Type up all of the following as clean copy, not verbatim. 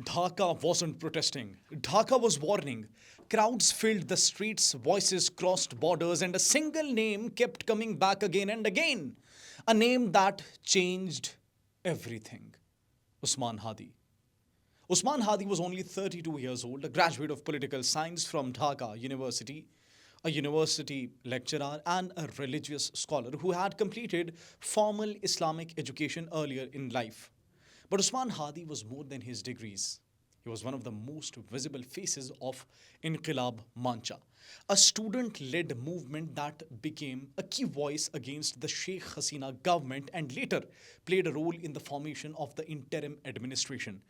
Dhaka wasn't protesting. Dhaka was warning. Crowds filled the streets, voices crossed borders, and a single name kept coming back again and again. A name that changed everything. Osman Hadi. Osman Hadi was only 32 years old, a graduate of political science from Dhaka University, a university lecturer, and a religious scholar who had completed formal Islamic education earlier in life. But Usman Hadi was more than his degrees. He was one of the most visible faces of Inqilab Mancha, a student led movement that became a key voice against the Sheikh Hasina government and later played a role in the formation of the interim administration.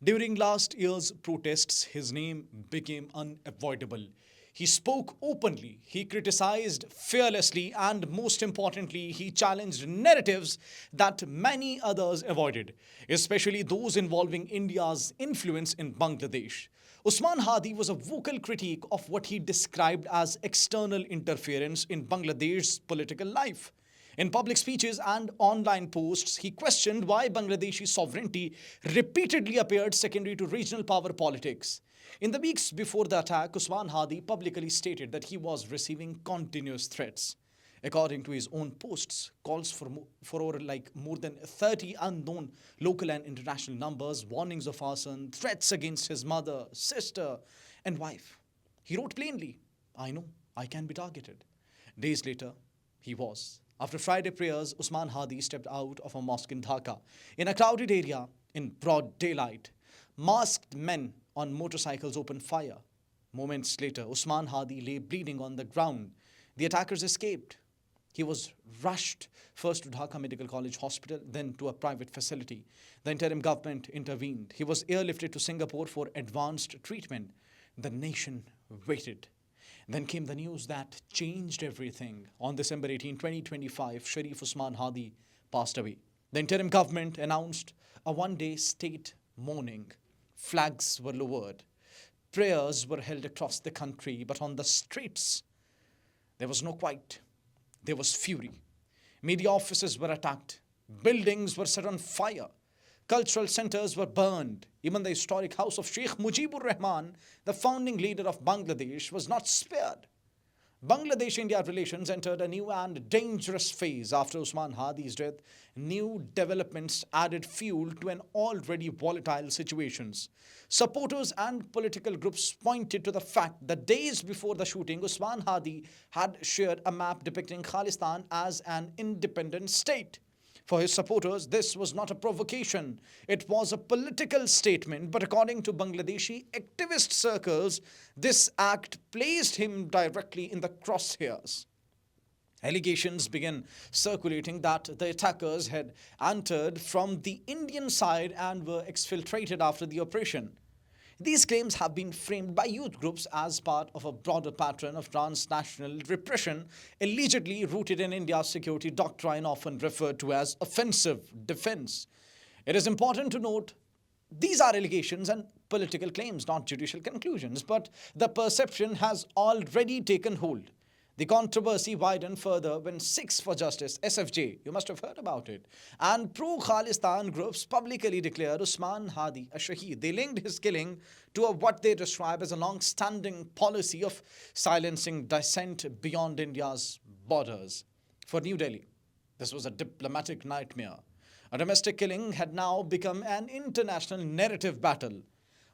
During last year's protests, his name became unavoidable. He spoke openly, he criticized fearlessly, and most importantly, he challenged narratives that many others avoided, especially those involving India's influence in Bangladesh. Usman Hadi was a vocal critique of what he described as external interference in Bangladesh's political life. In public speeches and online posts, he questioned why Bangladeshi sovereignty repeatedly appeared secondary to regional power politics. In the weeks before the attack, Usman Hadi publicly stated that he was receiving continuous threats. According to his own posts, calls for over more than 30 unknown local and international numbers, warnings of arson, threats against his mother, sister, and wife. He wrote plainly, I know I can be targeted. Days later, he was. After Friday prayers, Usman Hadi stepped out of a mosque in Dhaka. In a crowded area, in broad daylight, masked men on motorcycles opened fire. Moments later, Usman Hadi lay bleeding on the ground. The attackers escaped. He was rushed first to Dhaka Medical College Hospital, then to a private facility. The interim government intervened. He was airlifted to Singapore for advanced treatment. The nation waited. Then came the news that changed everything. On December 18, 2025, Sharif Usman Hadi passed away. The interim government announced a one-day state mourning. Flags were lowered. Prayers were held across the country, but on the streets, there was no quiet. There was fury. Media offices were attacked. Buildings were set on fire. Cultural centers were burned. Even the historic house of Sheikh Mujibur Rahman, the founding leader of Bangladesh, was not spared. Bangladesh-India relations entered a new and dangerous phase after Usman Hadi's death. New developments added fuel to an already volatile situation. Supporters and political groups pointed to the fact that days before the shooting, Usman Hadi had shared a map depicting Khalistan as an independent state. For his supporters, this was not a provocation. It was a political statement, but according to Bangladeshi activist circles, this act placed him directly in the crosshairs. Allegations began circulating that the attackers had entered from the Indian side and were exfiltrated after the operation. These claims have been framed by youth groups as part of a broader pattern of transnational repression, allegedly rooted in India's security doctrine, often referred to as offensive defense. It is important to note these are allegations and political claims, not judicial conclusions, but the perception has already taken hold. The controversy widened further when Sikhs for Justice, SFJ, you must have heard about it, and pro-Khalistan groups publicly declared Usman Hadi a Shaheed. They linked his killing to what they describe as a long-standing policy of silencing dissent beyond India's borders. For New Delhi, this was a diplomatic nightmare. A domestic killing had now become an international narrative battle.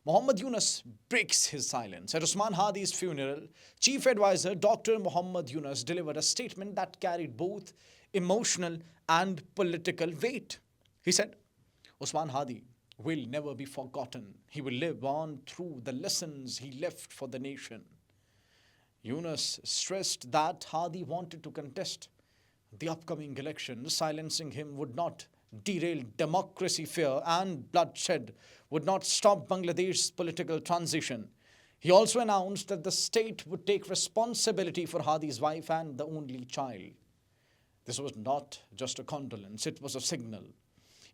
Muhammad Yunus breaks his silence. At Usman Hadi's funeral, Chief Advisor Dr. Muhammad Yunus delivered a statement that carried both emotional and political weight. He said, Usman Hadi will never be forgotten. He will live on through the lessons he left for the nation. Yunus stressed that Hadi wanted to contest the upcoming election. Silencing him would not derail democracy. Fear and bloodshed would not stop Bangladesh's political transition. He also announced that the state would take responsibility for Hadi's wife and the only child. This was not just a condolence, it was a signal.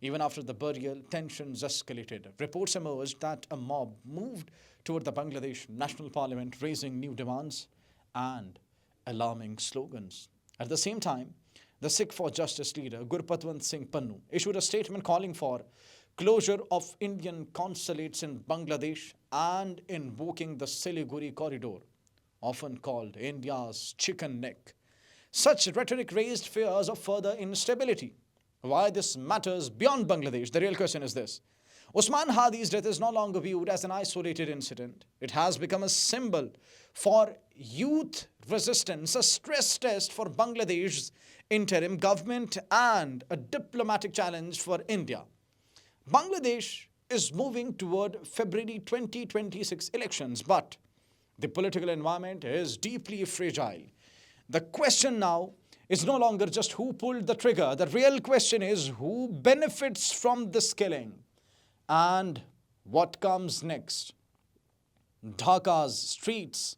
Even after the burial, tensions escalated. Reports emerged that a mob moved toward the Bangladesh National Parliament, raising new demands and alarming slogans. At the same time, the Sikh for Justice leader Gurpatwant Singh Pannu issued a statement calling for closure of Indian consulates in Bangladesh, and invoking the Siliguri corridor, often called India's chicken neck. Such rhetoric raised fears of further instability. Why this matters beyond Bangladesh? The real question is this. Osman Hadi's death is no longer viewed as an isolated incident. It has become a symbol for youth resistance, a stress test for Bangladesh's interim government, and a diplomatic challenge for India. Bangladesh is moving toward February 2026 elections, but the political environment is deeply fragile. The question now is no longer just who pulled the trigger. The real question is who benefits from this killing and what comes next. Dhaka's streets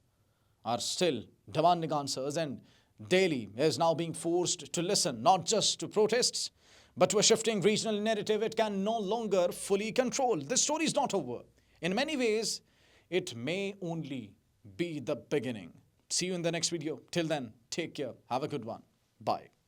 are still demanding answers, and Delhi is now being forced to listen not just to protests but to a shifting regional narrative it can no longer fully control. This story is not over. In many ways, it may only be the beginning. See you in the next video. Till then, take care. Have a good one. Bye.